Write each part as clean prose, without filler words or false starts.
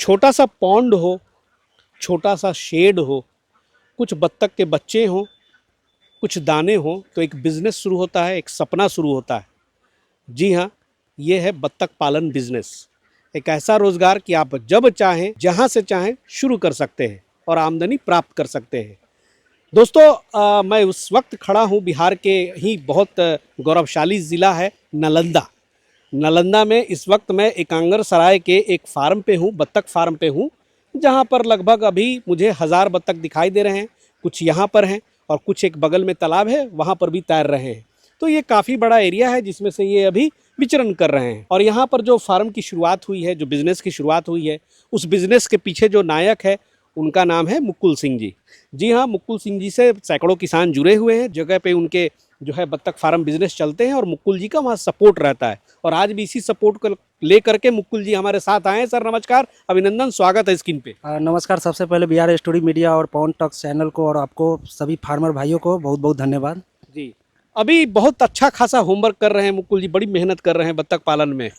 छोटा सा पॉन्ड हो, छोटा सा शेड हो, कुछ बत्तख के बच्चे हों, कुछ दाने हों, तो एक बिजनेस शुरू होता है, एक सपना शुरू होता है। जी हाँ, ये है बत्तख पालन बिजनेस। एक ऐसा रोजगार कि आप जब चाहें, जहां से चाहें शुरू कर सकते हैं और आमदनी प्राप्त कर सकते हैं। दोस्तों, मैं उस वक्त खड़ा हूँ बिहार के ही बहुत गौरवशाली ज़िला है नालंदा। नालंदा में इस वक्त मैं एकांगर सराय के एक फार्म पे हूँ, बत्तख फार्म पे हूँ, जहाँ पर लगभग अभी मुझे 1000 बत्तख दिखाई दे रहे हैं। कुछ यहाँ पर हैं और कुछ एक बगल में तालाब है, वहाँ पर भी तैर रहे हैं। तो ये काफ़ी बड़ा एरिया है जिसमें से ये अभी विचरण कर रहे हैं। और यहाँ पर जो फार्म की शुरुआत हुई है, जो बिज़नेस की शुरुआत हुई है, उस बिज़नेस के पीछे जो नायक है उनका नाम है मुकुल सिंह जी। जी हाँ, मुकुल सिंह जी से सैकड़ों किसान जुड़े हुए हैं। जगह पे उनके जो है बत्तख फार्म बिजनेस चलते हैं और मुकुल जी का वहाँ सपोर्ट रहता है। और आज भी इसी सपोर्ट को लेकर के मुकुल जी हमारे साथ आए हैं। सर नमस्कार, अभिनंदन, स्वागत है स्क्रीन पे। नमस्कार। सबसे पहले बिहार स्टोरी मीडिया और पवन टॉक्स चैनल को और आपको सभी फार्मर भाइयों को बहुत बहुत धन्यवाद जी, अभी बहुत अच्छा खासा होमवर्क कर रहे हैं मुकुल जी, बड़ी मेहनत कर रहे हैं बत्तख पालन में।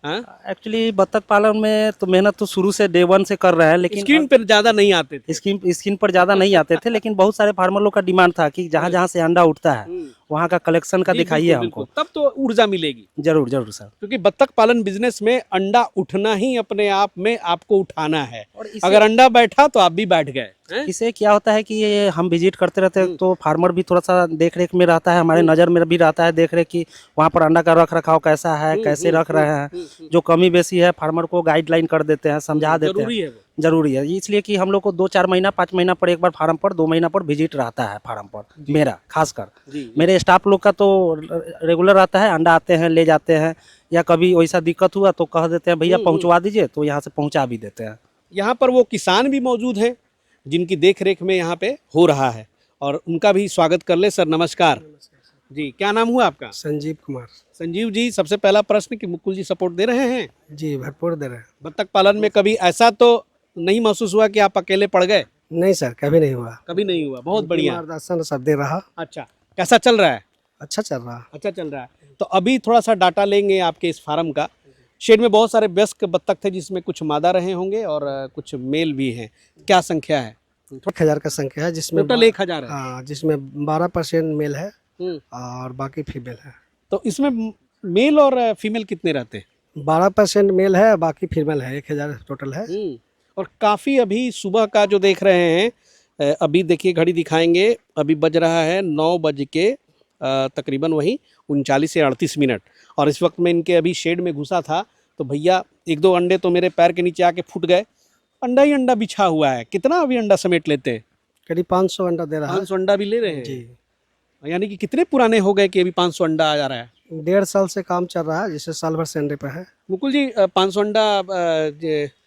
एक्चुअली बत्तख पालन में तो मेहनत तो शुरू से डे वन से कर रहे हैं, लेकिन स्क्रीन पर ज़्यादा नहीं आते थे। स्क्रीन पर ज़्यादा नहीं आते थे, लेकिन बहुत सारे फार्मर लोग का डिमांड था कि जहाँ जहाँ से अंडा उठता है वहाँ का कलेक्शन का जी, दिखाइए बिल्कुल, हमको। बिल्कुल। तब तो ऊर्जा मिलेगी। जरूर जरूर सर। क्योंकि बत्तख पालन बिजनेस में अंडा उठना ही अपने आप में आपको उठाना है। और अगर अंडा बैठा तो आप भी बैठ गए। इसे क्या होता है कि ये हम विजिट करते रहते हैं तो फार्मर भी थोड़ा सा देख रेख में रहता है, हमारे नज़र में भी रहता है देख रेख कि वहाँ पर अंडा का रख रखाव कैसा है, कैसे रख रहे हैं। जो कमी बेसी है फार्मर को गाइडलाइन कर देते हैं, समझा देते जरूरी हैं। है वो। जरूरी है, इसलिए कि हम लोग को 2-4 महीना 5 महीना पर एक बार फार्म पर, 2 महीना पर विजिट रहता है फार्म पर। मेरा खासकर मेरे स्टाफ लोग का तो रेगुलर रहता है। अंडा आते हैं, ले जाते हैं, या कभी वैसा दिक्कत हुआ तो कह देते हैं भैया पहुंचवा दीजिए, तो यहाँ से पहुंचा भी देते हैं। यहाँ पर वो किसान भी मौजूद हैं जिनकी देख रेख में यहाँ पे हो रहा है और उनका भी स्वागत कर ले। सर नमस्कार। जी, क्या नाम हुआ आपका? संजीव कुमार। संजीव जी, सबसे पहला प्रश्न कि मुकुल जी सपोर्ट दे रहे हैं? जी, भरपूर दे रहे हैं। बत्तख पालन में कभी ऐसा तो नहीं महसूस हुआ कि आप अकेले पड़ गए? नहीं सर, कभी नहीं हुआ। कभी नहीं हुआ, बहुत बढ़िया। मार्गदर्शन सब दे रहा। अच्छा, कैसा चल रहा है? अच्छा चल रहा। अच्छा चल रहा है। तो अभी थोड़ा सा डाटा लेंगे आपके इस फार्म का। शेड में बहुत सारे वयस्क बत्तख थे जिसमें कुछ मादा रहे होंगे और कुछ मेल भी हैं। क्या संख्या है? 1000 का संख्या है, जिसमें टोटल 1000 है। हाँ, जिसमें 12% मेल है और बाकी फीमेल है। तो इसमें मेल और फीमेल कितने रहते हैं? 12% मेल है, बाकी फीमेल है। 1000 टोटल है। और काफ़ी अभी सुबह का जो देख रहे हैं, अभी देखिए घड़ी दिखाएंगे, अभी बज रहा है 9 बज के तकरीबन वही 39 से 38 मिनट। और इस वक्त में इनके अभी शेड में घुसा था तो भैया 1-2 अंडे तो मेरे पैर के नीचे आके फूट गए। अंडा ही अंडा बिछा हुआ है। कितना अभी अंडा समेट लेते हैं? करीब 500 अंडा दे रहा है। 500 अंडा भी ले रहे हैं जी। यानी कि कितने पुराने हो गए कि अभी 500 अंडा आ जा रहा है? 1.5 साल से काम चल रहा है, जिससे साल भर से अंडे पे है। मुकुल जी, 500 अंडा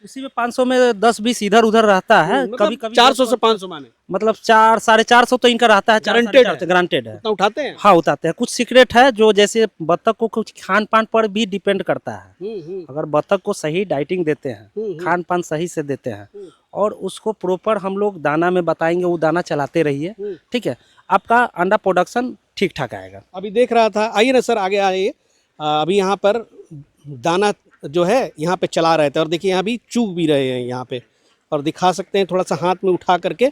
उसी में 500 में 10-20 इधर उधर रहता है। कभी कभी 400 से 500 माने मतलब 400-450 तो इनका रहता है। गारंटेड है? गारंटेड है। उतना उठाते हैं? हाँ, उठाते हैं। कुछ सीक्रेट है जो जैसे बत्तख को कुछ खान पान पर भी डिपेंड करता है। अगर बत्तख को सही डाइटिंग देते हैं, खान पान सही से देते हैं और उसको प्रॉपर हम लोग दाना में बताएंगे, वो दाना चलाते रहिए, ठीक है, आपका अंडा प्रोडक्शन ठीक ठाक आएगा। अभी देख रहा था, आइए ना सर आगे आइए। अभी यहाँ पर दाना जो है यहाँ पे चला रहे थे और देखिए यहाँ भी चूग भी रहे हैं यहाँ पे, और दिखा सकते हैं थोड़ा सा हाथ में उठा करके।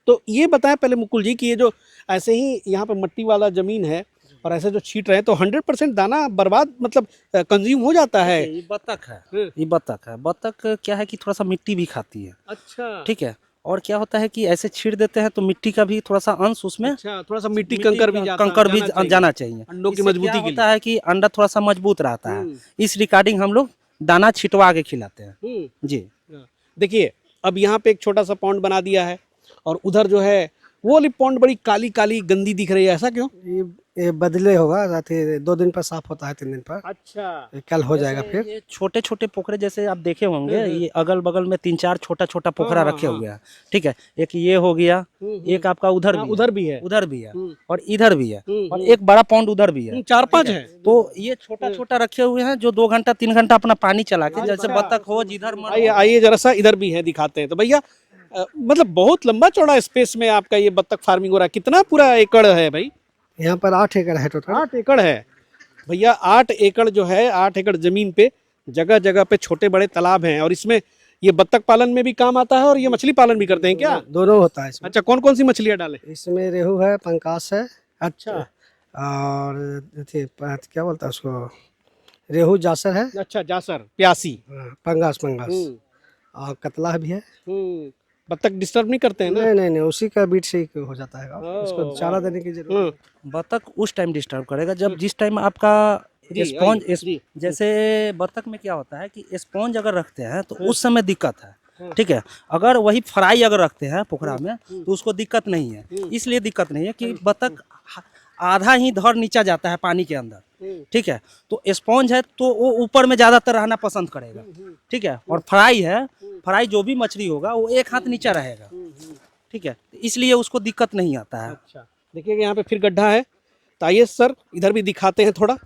तो ये बताएं पहले मुकुल जी कि ये जो ऐसे ही यहाँ पे मट्टी वाला ज़मीन है और ऐसे जो छीट रहे हैं तो 100% दाना बर्बाद मतलब कंज्यूम हो जाता है? ये बत्तख है, ये बत्तख है। बत्तख क्या है कि थोड़ा सा मिट्टी भी खाती है। अच्छा, ठीक है। और क्या होता है कि ऐसे छीड़ देते हैं तो मिट्टी का भी थोड़ा सा अंश उसमें, अच्छा, थोड़ा सा मिट्टी कंकर भी जाना चाहिए। अंडों की इससे मजबूती क्या के होता है कि अंडा थोड़ा सा मजबूत रहता है। इस रिगार्डिंग हम लोग दाना छिटवा के खिलाते हैं। लिए। जी। देखिए अब यहाँ पे एक छोटा सा पॉन्ड बना दिया है और उधर जो है वो वाली पॉन्ड बड़ी काली काली गंदी दिख रही है, ऐसा क्यों? ये बदले होगा, 2 दिन पर साफ होता है, 3 दिन पर। अच्छा, ये कल हो जाएगा फिर। ये छोटे छोटे पोखरे जैसे आप देखे होंगे, ये अगल बगल में 3-4 छोटा छोटा पोखरा रखे हुए हैं। ठीक है, एक ये हो गया, एक आपका उधर भी उधर भी है, उधर भी है और इधर भी है और एक बड़ा पॉन्ड उधर भी है। 4-5 है। तो ये छोटा छोटा रखे हुए हैं जो 2 घंटा 3 घंटा अपना पानी चला के, जैसे बत्तख हो जिधर मन आइए आइए जरा सा, इधर भी है दिखाते हैं। तो भैया मतलब बहुत लंबा चौड़ा स्पेस में आपका ये बत्तख फार्मिंग हो रहा है। कितना पूरा एकड़ है भाई? यहाँ पर 8 एकड़ है टोटल। 8 एकड़ है भैया। 8 एकड़ जो है, 8 एकड़ जमीन पे जगह जगह पे छोटे बड़े तालाब हैं और इसमें ये बत्तख पालन में भी काम आता है और ये मछली पालन भी करते हैं क्या? दोनों होता है इसमें। अच्छा, कौन कौन सी मछलियाँ डालें? इसमें रेहू है, पंकास है, अच्छा और क्या बोलता है उसको, रेहू जासर है, अच्छा, जासर, प्यासी। पंगास पंगास, हम्म और कतला भी है। बत्तख डिस्टर्ब नहीं करते हैं ना? नहीं, उसी का बीट से ही हो जाता है। उसको वाह। चारा देने की जरूरत है। बत्तख उस टाइम डिस्टर्ब करेगा जब जिस टाइम आपका जी, स्पॉन्ज आइए, जी। जैसे बत्तख में क्या होता है कि स्पॉन्ज अगर रखते हैं तो उस समय दिक्कत है, ठीक है। अगर वही फ्राई अगर रखते हैं पोखरा में तो उसको दिक्कत नहीं है। इसलिए दिक्कत नहीं है कि बत्तख आधा ही धड़ नीचा जाता है पानी के अंदर, ठीक है। तो स्पॉन्ज है तो वो ऊपर में ज़्यादातर रहना पसंद करेगा, ठीक है। और फ्राई है, फ्राई जो भी मछली होगा वो एक हाथ नीचा रहेगा, ठीक है। इसलिए उसको दिक्कत नहीं आता है। अच्छा, देखिए यहाँ पे फिर गड्ढा है, तो आइए सर इधर भी दिखाते हैं थोड़ा।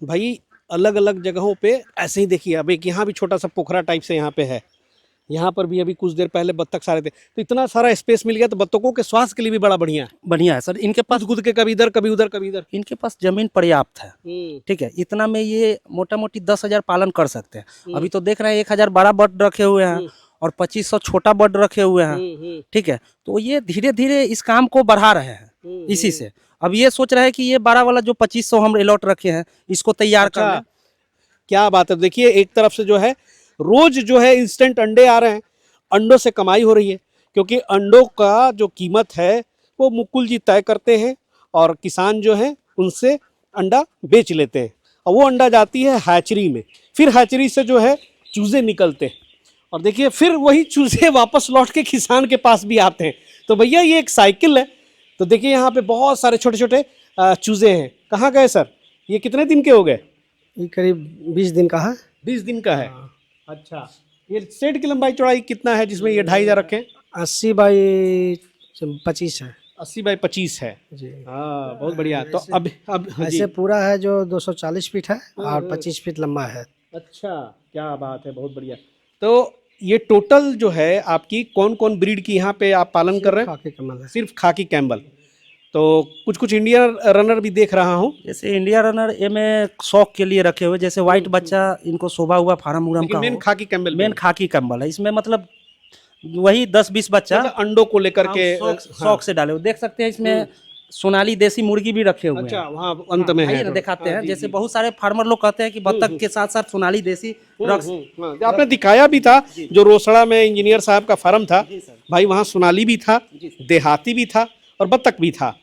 भाई अलग अलग जगहों पे ऐसे ही देखिए, अब एक यहाँ भी छोटा सा पोखरा टाइप से यहाँ पे है। यहाँ पर भी अभी कुछ देर पहले बत्तख सारे थे, तो इतना सारा स्पेस मिल गया, तो बत्तखों के स्वास्थ्य के लिए भी बड़ा बढ़िया है। बढ़िया है सर। इनके पास कूद के कभी इधर कभी उधर कभी इधर। इनके पास जमीन पर्याप्त है, ठीक है। इतना में ये मोटा मोटी 10,000 पालन कर सकते हैं। अभी तो देख रहे हैं 1,000 बड़ा बर्ड रखे हुए हैं और 2,500 छोटा बर्ड रखे हुए हैं, ठीक है। तो ये धीरे धीरे इस काम को बढ़ा रहे हैं इसी से। अब ये सोच रहे हैं कि ये 12 वाला जो 2,500 हम अलॉट रखे हैं इसको तैयार कर लें। क्या बात है। देखिए एक तरफ से जो है रोज जो है इंस्टेंट अंडे आ रहे हैं, अंडों से कमाई हो रही है, क्योंकि अंडों का जो कीमत है वो मुकुल जी तय करते हैं और किसान जो है उनसे अंडा बेच लेते हैं, और वो अंडा जाती है हैचरी में। फिर हैचरी से जो है चूजे निकलते हैं, और देखिए फिर वही चूजे वापस लौट के किसान के पास भी आते हैं। तो भैया ये एक साइकिल है। तो देखिए यहाँ पे बहुत सारे छोटे छोटे चूजे हैं। कहाँ गए सर? ये कितने दिन के हो गए? ये करीब 20 दिन का है। 20 दिन का है। अच्छा, ये शेड की लंबाई चौड़ाई कितना है जिसमें ये 2,500 रखे? 80 बाई 25 है 80 बाई 25 है जी। हाँ, बहुत बढ़िया। तो अब हाँ जी। ऐसे पूरा है जो 240 फीट है और 25 फीट लंबा है। अच्छा, क्या बात है, बहुत बढ़िया। तो ये टोटल जो है आपकी कौन कौन ब्रीड की यहाँ पे आप पालन कर रहे हैं? खाकी कमल है। सिर्फ खाकी कैम्बल। तो कुछ कुछ इंडियन रनर भी देख रहा हूँ। जैसे इंडिया रनर ये में शौक के लिए रखे हुए, जैसे व्हाइट बच्चा इनको शोभा हुआ फार्म उरम का मेन खाकी कैम्बल, मेन खाकी कंबल है। इसमें मतलब वही 10-20 बच्चा अंडों को लेकर के शौक से डाले हुए। देख सकते हैं इसमें सोनाली देसी मुर्गी भी रखे हुए हैं। अच्छा, वहाँ अंत में आइए है ना दिखाते हैं। जैसे बहुत सारे फार्मर लोग कहते हैं कि बत्तख के साथ साथ सोनाली देसी रख। आपने दिखाया भी था, जो रोसड़ा में इंजीनियर साहब का फार्म था भाई, वहाँ सोनाली भी था, देहाती भी था और बत्तख भी था।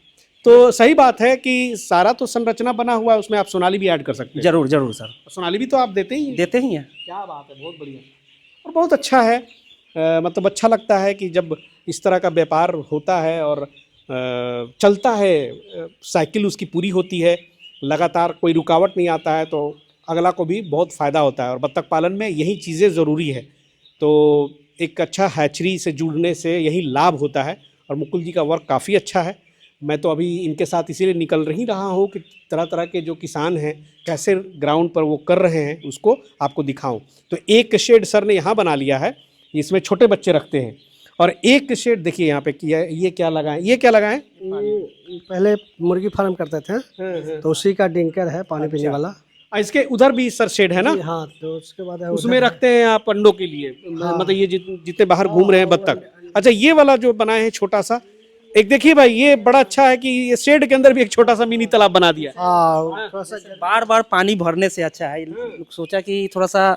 तो सही बात है कि सारा तो संरचना बना हुआ है, उसमें आप सोनाली भी ऐड कर सकते हैं। जरूर जरूर सर, सोनाली भी तो आप देते ही हैं। क्या बात है, बहुत बढ़िया और बहुत अच्छा है। मतलब अच्छा लगता है कि जब इस तरह का व्यापार होता है और चलता है, साइकिल उसकी पूरी होती है, लगातार कोई रुकावट नहीं आता है, तो अगला को भी बहुत फ़ायदा होता है। और बत्तख पालन में यही चीज़ें ज़रूरी है। तो एक अच्छा हैचरी से जुड़ने से यही लाभ होता है। और मुकुल जी का वर्क काफ़ी अच्छा है। मैं तो अभी इनके साथ इसीलिए निकल ही रहा हूँ कि तरह तरह के जो किसान हैं कैसे ग्राउंड पर वो कर रहे हैं उसको आपको दिखाऊं। तो एक शेड सर ने यहाँ बना लिया है, इसमें छोटे बच्चे रखते हैं। और एक शेड देखिए यहाँ पे किया, ये क्या लगाएं, ये क्या लगाएं? पहले मुर्गी फार्म करते थे तो उसी का डिंकर है पानी पीने वाला। इसके उधर भी सर शेड है ना? हाँ, तो उसके बाद उसमें रखते हैं आप अंडों के लिए। मतलब ये जितने बाहर घूम रहे हैं बत्तख। अच्छा, ये वाला जो बनाए हैं छोटा सा, एक देखिए भाई, ये बड़ा अच्छा है कि ये शेड के अंदर भी एक छोटा सा मिनी तालाब बना दिया। बार बार पानी भरने से अच्छा है, सोचा कि थोड़ा सा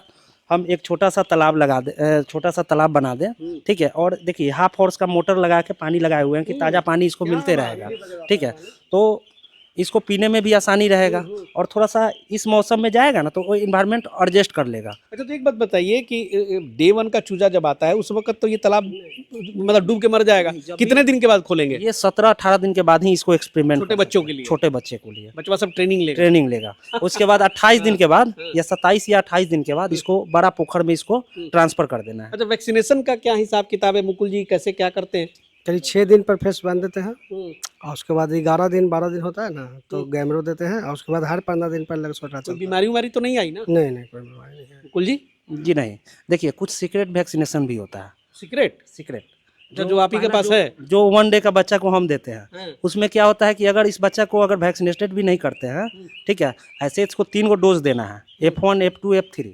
हम एक छोटा सा तालाब लगा दे, छोटा सा तालाब बना दें, ठीक है। और देखिए हाफ हॉर्स का मोटर लगा के पानी लगाए हुए हैं कि ताज़ा पानी इसको मिलते रहेगा, ठीक है। तो इसको पीने में भी आसानी रहेगा और थोड़ा सा इस मौसम में जाएगा ना तो वो इन्वायरमेंट एडजस्ट कर लेगा। अच्छा, तो एक बात बताइए कि डे 1 का चूजा जब आता है उस वक्त तो ये तालाब मतलब डूब के मर जाएगा, कितने दिन के बाद खोलेंगे? ये 17-18 दिन के बाद ही इसको एक्सपेरिमेंट, छोटे बच्चों के लिए, छोटे बच्चे को लिए बच्चा सब ट्रेनिंग लेगा। उसके बाद 28 दिन के बाद या 27 या 28 दिन के बाद इसको बड़ा पोखर में इसको ट्रांसफर कर देना है। अच्छा, वैक्सीनेशन का क्या हिसाब किताब है मुकुल जी, कैसे क्या करते हैं? करीब 6 दिन पर फेस बांध देते हैं और उसके बाद 11 दिन 12 दिन होता है ना तो गैमरो देते हैं और उसके बाद हर 15 दिन पर लगभग कोई बीमारी उमारी तो नहीं आई ना? नहीं, कोई बीमारी नहीं है मुकुल जी। जी नहीं, देखिए कुछ सीक्रेट वैक्सीनेशन भी होता है। सीक्रेट जो आप ही के पास है, जो 1 डे का बच्चा को हम देते हैं, उसमें क्या होता है कि अगर इस बच्चा को अगर वैक्सीनेटेड भी नहीं करते हैं, ठीक है, ऐसे इसको 3 डोज देना है, F1 F2 F3,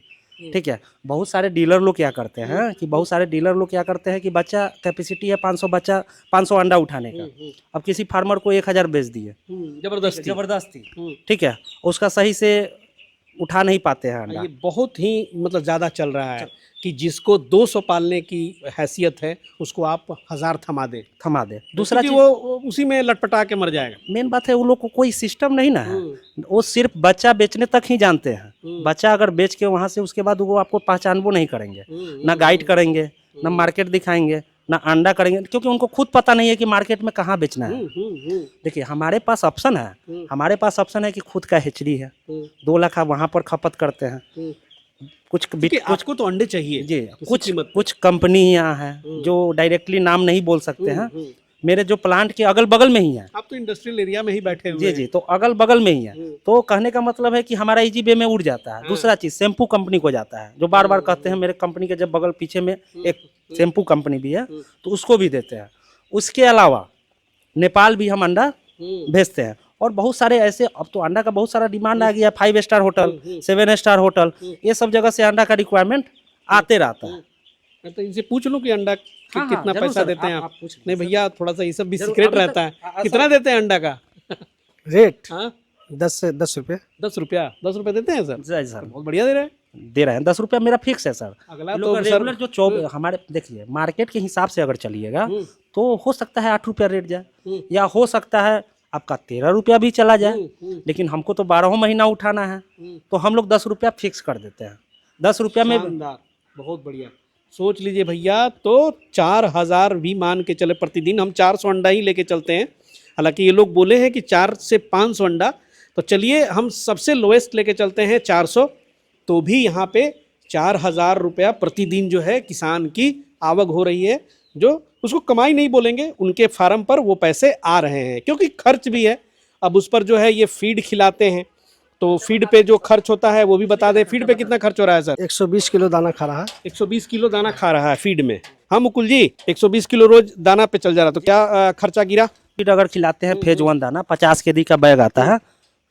ठीक है। बहुत सारे डीलर लोग क्या करते हैं कि बहुत सारे डीलर लोग क्या करते हैं कि बच्चा कैपेसिटी है 500 बच्चा 500 अंडा उठाने का, अब किसी फार्मर को 1000 बेच दिए जबरदस्ती जबरदस्ती, ठीक है, उसका सही से उठा नहीं पाते हैं अंडा। ये बहुत ही मतलब ज़्यादा चल रहा है कि जिसको 200 पालने की हैसियत है उसको आप 1000 थमा दें, थमा दे। दूसरा क्योंकि चीज वो उसी में लटपटा के मर जाएगा। मेन बात है, वो लोग को कोई सिस्टम नहीं ना है, वो सिर्फ बच्चा बेचने तक ही जानते हैं। बच्चा अगर बेच के वहां से उसके बाद वो आपको पहचानबो नहीं करेंगे, ना गाइड करेंगे, ना मार्केट दिखाएंगे, ना अंडा करेंगे, क्योंकि उनको खुद पता नहीं है कि मार्केट में कहाँ बेचना है। देखिए हमारे पास ऑप्शन है, हमारे पास ऑप्शन है कि खुद का हेचड़ी है, 2 लाख आप वहाँ पर खपत करते हैं। कुछ क्योंकि आपको तो अंडे चाहिए जी, कुछ कुछ कंपनी यहाँ है जो डायरेक्टली नाम नहीं बोल सकते हैं, मेरे जो प्लांट के अगल बगल में ही है। आप तो इंडस्ट्रियल एरिया में ही बैठे हुए जी जी, तो अगल बगल में ही है। तो कहने का मतलब है कि हमारा इजी वे में उड़ जाता है। दूसरा चीज शैम्पू कंपनी को जाता है, जो बार बार कहते हैं मेरे कंपनी के जब बगल पीछे में एक शैम्पू कंपनी भी है तो उसको भी देते हैं। उसके अलावा नेपाल भी हम अंडा भेजते हैं। और बहुत सारे ऐसे, अब तो अंडा का बहुत सारा डिमांड आ गया, 5 स्टार होटल, 7 स्टार होटल, ये सब जगह से अंडा का रिक्वायरमेंट आते रहता है। मैं तो इनसे पूछ लूं कि अंडा हाँ, कितना जरूर पैसा सर, देते हैं आप आप? पूछ लीजिए नहीं भैया, थोड़ा सा ये सब भी जरूर, सीक्रेट अभी तक- रहता है। सर- कितना देते हैं अंडा का? रेट हाँ 10 से 10 रुपये। 10 रुपया, 10 रुपये देते हैं सर? जी सर, बहुत बढ़िया दे रहे हैं। दे रहे हैं। 10 रुपया मेरा फिक्स है सर। अगला ये लोग तो रेगुलर सर जो हमारे देखिए मार्केट के हिसाब से अगर चलिएगा तो हो सकता है 8 रुपया रेट जाए, या हो सकता है आपका 13 रुपया भी चला जाए, लेकिन हमको तो 12 महीना उठाना है, तो हम लोग 10 रुपया फिक्स कर देते हैं। 10 रुपया में शानदार, बहुत बढ़िया। सोच लीजिए भैया, तो 4000 भी मान के चले प्रतिदिन, हम 400 अंडा ही लेके चलते हैं। हालांकि ये लोग बोले हैं कि 4 से 500 अंडा, तो चलिए हम सबसे लोएस्ट लेके चलते हैं 400, तो भी यहाँ पे 4000 रुपया प्रतिदिन जो है किसान की आवक हो रही है, जो उसको कमाई नहीं बोलेंगे, उनके फार्म पर वो पैसे आ रहे हैं, क्योंकि खर्च भी है। अब उस पर जो है ये फीड खिलाते हैं, तो फीड पे जो खर्च होता है वो भी बता दें। फीड पे कितना खर्च हो रहा है सर? 120 किलो दाना खा रहा है। 120 किलो दाना खा रहा है फीड में। हाँ मुकुल जी, 120 किलो रोज दाना पे चल जा रहा, तो क्या खर्चा गिरा? फीड अगर खिलाते हैं फेज 1 दाना 50 केजी का बैग आता है,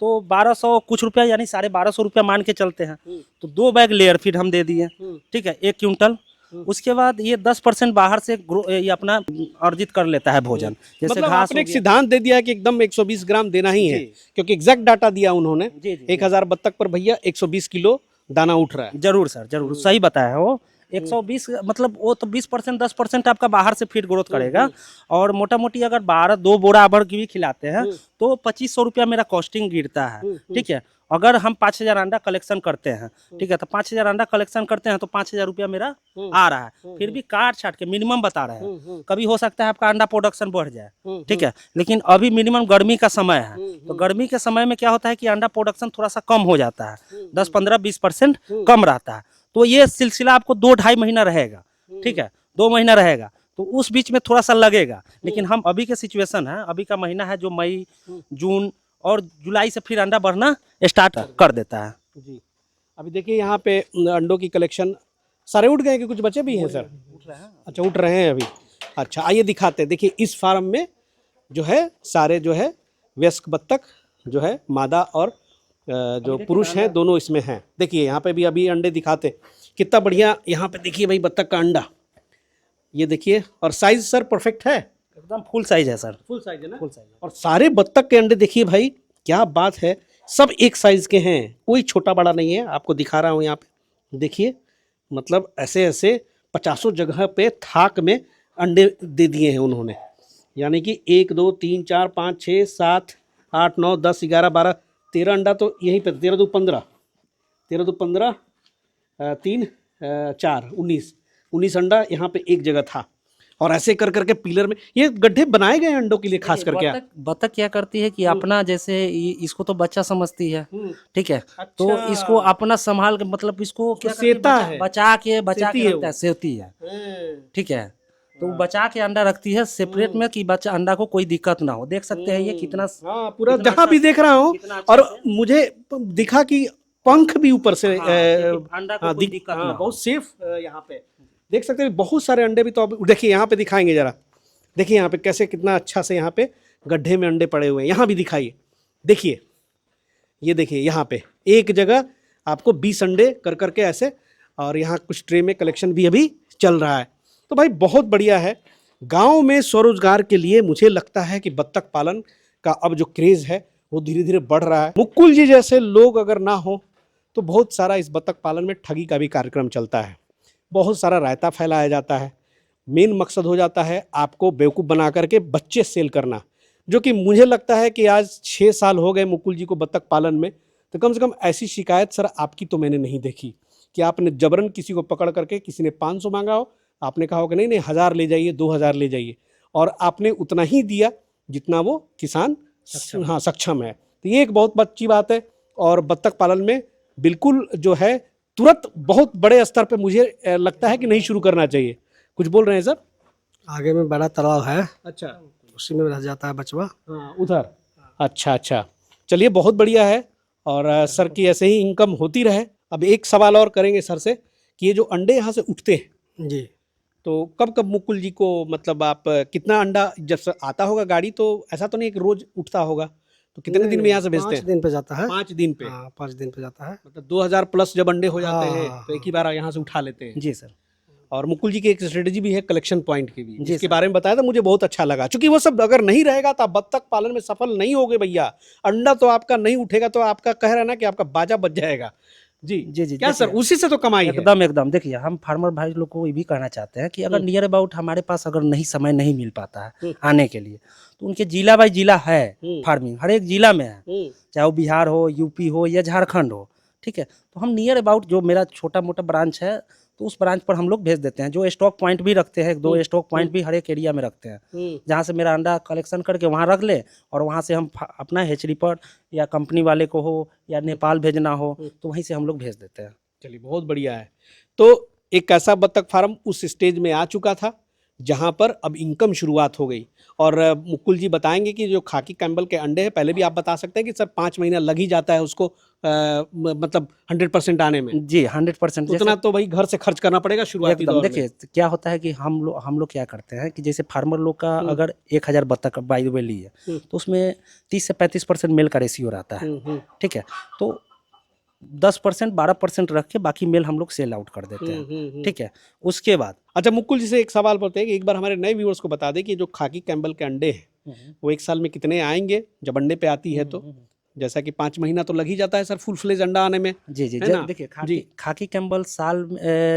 तो 1200 कुछ रुपया यानी 1250 रुपया मान के चलते हैं। तो 2 बैग लेयर फीड हम दे दिए, ठीक है, 1 क्विंटल। उसके बाद ये 10% बाहर से ये अपना अर्जित कर लेता है भोजन, जैसे मतलब घास आपने हो एक गया। सिद्धांत दे दिया कि एकदम 120 ग्राम देना ही है, क्योंकि एग्जैक्ट डाटा दिया उन्होंने। जी, जी, 1000 बत्तख पर भैया 120 किलो दाना उठ रहा है। जरूर सर, जरूर सही बताया वो। 120 मतलब वो तो 20% 10% आपका बाहर से फीड ग्रोथ करेगा। और मोटा मोटी अगर 2 बोरा अबर की भी खिलाते हैं तो 2500 रुपया मेरा कॉस्टिंग गिरता है, ठीक है। अगर हम 5000 अंडा कलेक्शन करते हैं, ठीक है, तो 5000 अंडा कलेक्शन करते हैं तो 5000 रुपया मेरा आ रहा है। फिर भी काट छाट के मिनिमम बता रहे हैं, कभी हो सकता है आपका अंडा प्रोडक्शन बढ़ जाए, ठीक है, लेकिन अभी मिनिमम गर्मी का समय है, तो गर्मी के समय में क्या होता है कि अंडा प्रोडक्शन थोड़ा सा कम हो जाता है, 10 15 20% कम रहता है। तो ये सिलसिला आपको 2-2.5 महीना रहेगा, ठीक है, 2 महीना रहेगा, तो उस बीच में थोड़ा सा लगेगा। लेकिन हम अभी के सिचुएशन है, अभी का महीना है जो मई जून और जुलाई से फिर अंडा बढ़ना स्टार्ट कर देता है। जी, अभी देखिए यहाँ पे अंडों की कलेक्शन सारे उठ गए कि कुछ बचे भी हैं सर? अच्छा, उठ रहे हैं अभी। अच्छा, आइए दिखाते हैं। देखिए इस फार्म में जो है सारे जो है वयस्क बत्तख जो है, मादा और जो पुरुष हैं दोनों इसमें हैं। देखिए यहाँ पे भी अभी अंडे दिखाते, कितना बढ़िया। यहाँ पे देखिए भाई बत्तख का अंडा, ये देखिए, और साइज सर परफेक्ट है, एकदम फुल साइज है सर, फुल साइज है ना? Full size. और सारे बत्तख के अंडे देखिए भाई, क्या बात है, सब एक साइज के हैं, कोई छोटा बड़ा नहीं है। आपको दिखा रहा हूँ यहाँ पे, देखिए, मतलब ऐसे ऐसे 50 जगह पे थाक में अंडे दे दिए हैं उन्होंने, यानी कि 1 2 3 4 5 6 7 8 9 10 11 12 13 अंडा तो यहीं पे, 13 2 15 13 2 15 3 4 19 अंडा यहाँ पे एक जगह था। और ऐसे कर करके पिलर में ये गड्ढे बनाए गए हैं अंडों के लिए खास करके। बतख क्या करती है कि अपना जैसे इसको तो बच्चा समझती है, ठीक है, तो अच्छा। इसको अपना संभाल के, मतलब इसको क्या करती सेता है, बचा के सेती है रखता है, सेवती है, ठीक है, तो वो बचा के अंडा रखती है सेपरेट में कि बच्चा अंडा को कोई दिक्कत ना हो। देख सकते हैं ये कितना, हाँ, पूरा जहाँ भी देख रहा हूँ, और मुझे दिखा कि पंख भी ऊपर से अंडा को कोई दिक्कत ना हो। बहुत सेफ यहाँ पे देख सकते हैं। बहुत सारे अंडे भी तो अब देखिए यहाँ पे दिखाएंगे जरा, देखिए यहाँ पे कैसे कितना अच्छा से यहाँ पे गड्ढे में अंडे पड़े हुए हैं। यहाँ भी दिखाइए, देखिए, ये देखिए यहाँ पे एक जगह आपको 20 अंडे कर करके ऐसे और यहाँ कुछ ट्रे में कलेक्शन भी अभी चल रहा है। तो भाई बहुत बढ़िया है। गांव में स्वरोजगार के लिए मुझे लगता है कि बत्तख पालन का अब जो क्रेज़ है वो धीरे धीरे बढ़ रहा है। मुकुल जी जैसे लोग अगर ना हो तो बहुत सारा इस बत्तख पालन में ठगी का भी कार्यक्रम चलता है, बहुत सारा रायता फैलाया जाता है। मेन मकसद हो जाता है आपको बेवकूफ़ बना करके बच्चे सेल करना, जो कि मुझे लगता है कि आज 6 साल हो गए मुकुल जी को बत्तख पालन में, तो कम से कम ऐसी शिकायत सर आपकी तो मैंने नहीं देखी कि आपने जबरन किसी को पकड़ करके, किसी ने 500 मांगा हो, आपने कहा हो कि नहीं नहीं 1000 ले जाइए, 2000 ले जाइए, और आपने उतना ही दिया जितना वो किसान सक्षम है। तो ये एक बहुत अच्छी बात है। और बत्तख पालन में बिल्कुल जो है तुरंत बहुत बड़े स्तर पे मुझे लगता है कि नहीं शुरू करना चाहिए। कुछ बोल रहे हैं सर? आगे में बड़ा तालाब है, अच्छा, उसी में रह जाता है बचवा। हाँ उधर। अच्छा अच्छा, चलिए बहुत बढ़िया है। और सर की ऐसे ही इनकम होती रहे। अब एक सवाल और करेंगे सर से कि ये जो अंडे यहाँ से उठते हैं, जी, तो कब कब मुकुल जी को, मतलब आप कितना अंडा जब से आता होगा गाड़ी, तो ऐसा तो नहीं कि रोज उठता होगा, तो कितने दिन में यहाँ से भेजते हैं? 5 दिन पे जाता है। 5 दिन पे। हाँ, 5 दिन पे जाता है। मतलब 2000 प्लस जब अंडे हो जाते हैं हाँ, तो एक ही बार यहाँ से उठा लेते हैं। जी सर। और मुकुल जी की एक स्ट्रेटेजी भी है कलेक्शन पॉइंट की भी, जी जिसके सर। बारे में बताया था, मुझे बहुत अच्छा लगा। क्योंकि वो सब अगर नहीं रहेगा तो आप बत्तख पालन में सफल नहीं होगे भैया। अंडा तो आपका नहीं उठेगा तो आपका कह रहा है ना कि आपका बाजा बच जाएगा। जी जी जी, क्या सर, देखिए, उसी से तो कमाई है। एकदम एकदम। देखिए, हम फार्मर भाई लोग को ये भी कहना चाहते हैं कि अगर नियर अबाउट हमारे पास अगर नहीं समय नहीं मिल पाता है आने के लिए, तो उनके जिला बाई जिला है फार्मिंग, हर एक जिला में है, चाहे वो बिहार हो, यूपी हो या झारखंड हो, ठीक है। तो हम नियर अबाउट जो मेरा छोटा मोटा ब्रांच है, तो उस ब्रांच पर हम लोग भेज देते हैं। जो स्टॉक पॉइंट भी रखते हैं, 2 स्टॉक पॉइंट भी हर एक एरिया में रखते हैं, जहाँ से मेरा अंडा कलेक्शन करके वहाँ रख ले, और वहाँ से हम अपना हेचरी पर या कंपनी वाले को हो या नेपाल भेजना हो तो वहीं से हम लोग भेज देते हैं। चलिए बहुत बढ़िया है। तो एक ऐसा बत्तख फार्म उस स्टेज में आ चुका था जहां पर अब इनकम शुरुआत हो गई। और मुकुल जी बताएंगे कि जो खाकी कैम्बल के अंडे हैं, पहले भी आप बता सकते हैं कि सर 5 महीना लग ही जाता है उसको मतलब 100% आने में। जी 100%। उतना तो भाई घर से खर्च करना पड़ेगा शुरुआती एकदम। दौर में। देखिए क्या होता है कि हम लोग क्या करते हैं कि जैसे फार्मर लोग का अगर 1000 बत्तख बाई द वे ली है, तो उसमें 30 से 35% मेल का रेशियो रहता है, ठीक है। तो 10% 12% रख के बाकी मेल हम लोग सेल आउट कर देते हैं, ठीक है। उसके बाद अच्छा मुकुल जी से एक सवाल पूछते हैं कि एक बार हमारे नए व्यूअर्स को बता दें कि जो खाकी कैम्बल के अंडे हैं वो एक साल में कितने आएंगे जब अंडे पे आती है? तो जैसा कि 5 महीना तो लग ही जाता है सर फुल फ्लेज अंडा आने में। जी जी, है ना? देखिए जी। खाकी कैम्बल साल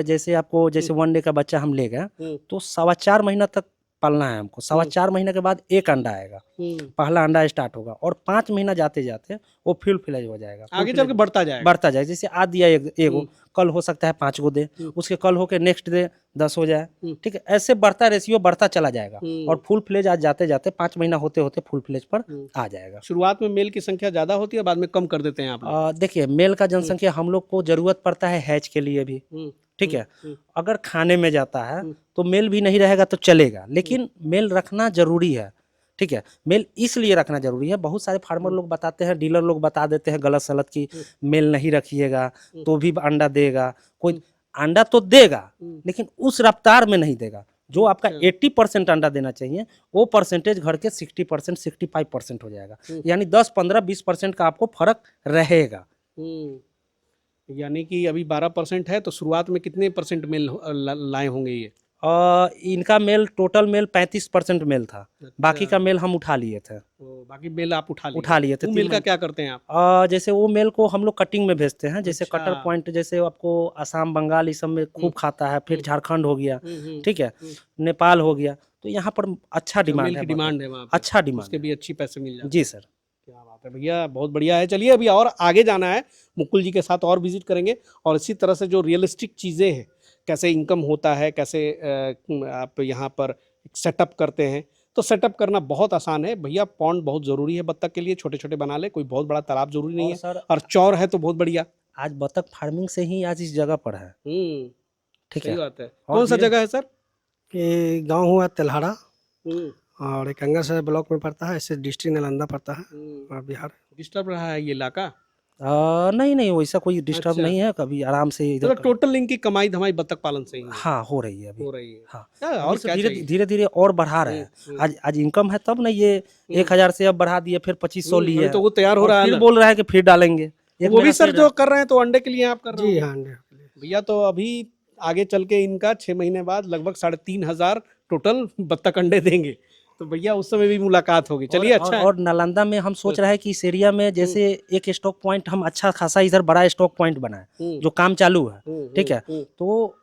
जैसे आपको जैसे 1 डे का बच्चा हम ले गए तो 4.25 महीना तक पालना है हमको। 4.25 महीने के बाद एक अंडा आएगा, पहला अंडा स्टार्ट होगा, और 5 महीना जाते जाते वो फुल फ्लेज हो जाएगा, आगे चल के बढ़ता जाएगा। जैसे आज दिया एगो, कल हो सकता है 5 गो दे, उसके कल होके नेक्स्ट डे 10 हो जाए, ठीक है। ऐसे बढ़ता रेशियो बढ़ता चला जाएगा, और फुल फ्लेज आज जाते जाते 5 महीना होते होते फुल फ्लेज पर आ जाएगा। शुरुआत में मेल की संख्या ज्यादा होती है, बाद में कम कर देते हैं आप लोग? देखिए मेल का जनसंख्या हम लोग को जरूरत पड़ता है हैच के लिए भी, ठीक है। अगर खाने में जाता है तो मेल भी नहीं रहेगा तो चलेगा, लेकिन मेल रखना जरूरी है, ठीक है। मेल इसलिए रखना जरूरी है, बहुत सारे फार्मर लोग बताते हैं, डीलर लोग बता देते हैं गलत सलत की मेल नहीं रखिएगा तो भी अंडा देगा। कोई अंडा तो देगा लेकिन उस रफ्तार में नहीं देगा। जो आपका 80% अंडा देना चाहिए वो परसेंटेज घर के 60% 65% हो जाएगा, यानी 10 15 20% का आपको फर्क रहेगा। यानी कि अभी 12% है, तो शुरुआत में कितने परसेंट मेल लाए होंगे ये? इनका मेल टोटल मेल 35% मेल था। बाकी का मेल हम उठा लिए थे। बाकी मेल आप उठा लिए थे। वो मेल का क्या करते हैं आप? जैसे वो मेल को हम लोग कटिंग में भेजते हैं, जैसे अच्छा। कटर पॉइंट जैसे आपको असम बंगाल इस सब में खूब खाता है, फिर झारखंड हो गया, ठीक है, नेपाल हो गया, तो यहाँ पर अच्छा डिमांड है, डिमांड है वहाँ पे। अच्छा डिमांड, उसके भी अच्छी पैसे मिल जाते हैं। जी सर। क्या बात है भैया, बहुत बढ़िया है। चलिए अभी और आगे जाना है, मुकुल जी के साथ और विजिट करेंगे, और इसी तरह से जो रियलिस्टिक चीज़ें हैं, कैसे इनकम होता है, कैसे आप यहाँ पर सेटअप करते हैं। तो सेटअप करना बहुत आसान है भैया। पॉन्ड बहुत ज़रूरी है बत्तख के लिए, छोटे छोटे बना ले, कोई बहुत बड़ा तालाब जरूरी नहीं है सर, और चौर है तो बहुत बढ़िया। आज बत्तख फार्मिंग से ही आज इस जगह पर है, ठीक है। बात है। कौन सा जगह है सर? ये गांव हुआ तेल्हाड़ा, और एक अंगरसराय ब्लॉक में पड़ता है, इससे डिस्ट्रिक्ट नालंदा पड़ता है, और बिहार। डिस्टर्ब रहा है ये इलाका? नहीं वैसा कोई डिस्टर्ब नहीं है, कभी आराम से इधर। मतलब टोटल इनकी कमाई धमाई बत्तख पालन से ही है? हाँ हो रही है अभी, हो रही है। हाँ। और क्या धीरे धीरे और बढ़ा रहे हैं। आज इनकम है तब ना, ये 1000 से अब बढ़ा दिए, फिर 2500 लिए, तो वो तैयार हो रहा है, फिर बोल रहा है कि फिर डालेंगे। वो भी सर जो कर रहे हैं तो अंडे के लिए आप कर रहे हैं? जी हाँ, अंडे के लिए। भैया तो अभी आगे चल के इनका 6 महीने बाद लगभग 3,500 टोटल बत्तख अंडे देंगे, तो भैया उस समय भी मुलाकात होगी। चलिए अच्छा है। और नालंदा में हम सोच रहे हैं कि इस एरिया में जैसे एक स्टॉक पॉइंट हम अच्छा खासा इधर बड़ा स्टॉक पॉइंट बनाए जो काम चालू है, ठीक है, तो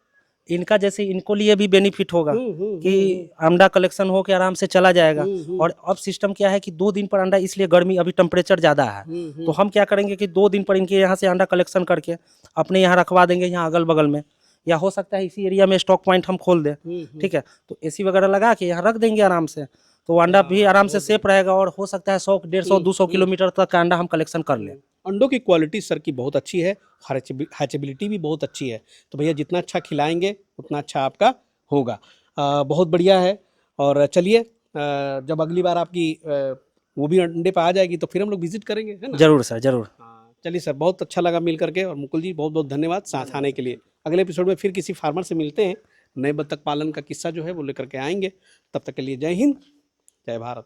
इनका जैसे इनको लिए भी बेनिफिट होगा कि अंडा कलेक्शन हो के आराम से चला जाएगा। और अब सिस्टम क्या है कि 2 दिन पर अंडा, इसलिए गर्मी अभी टेम्परेचर ज़्यादा है, तो हम क्या करेंगे कि 2 दिन पर इनके यहाँ से अंडा कलेक्शन करके अपने यहाँ रखवा देंगे, यहाँ अगल बगल में, या हो सकता है इसी एरिया में स्टॉक पॉइंट हम खोल दें, ठीक है, तो एसी वगैरह लगा के यहाँ रख देंगे आराम से, तो अंडा भी आराम से सेफ रहेगा और हो सकता है 100, 150, 200 किलोमीटर तक का अंडा हम कलेक्शन कर लें। अंडों की क्वालिटी सर की बहुत अच्छी है, हैचेबिलिटी भी बहुत अच्छी है, तो भैया जितना अच्छा खिलाएंगे उतना अच्छा आपका होगा। बहुत बढ़िया है। और चलिए जब अगली बार आपकी वो भी अंडे पे आ जाएगी तो फिर हम लोग विजिट करेंगे, है ना? जरूर सर, जरूर। चलिए सर, बहुत अच्छा लगा मिल करके, और मुकुल जी बहुत बहुत धन्यवाद साथ आने के लिए। अगले एपिसोड में फिर किसी फार्मर से मिलते हैं, नए बत्तख पालन का किस्सा जो है वो लेकर के आएंगे। तब तक के लिए जय हिंद, जय भारत।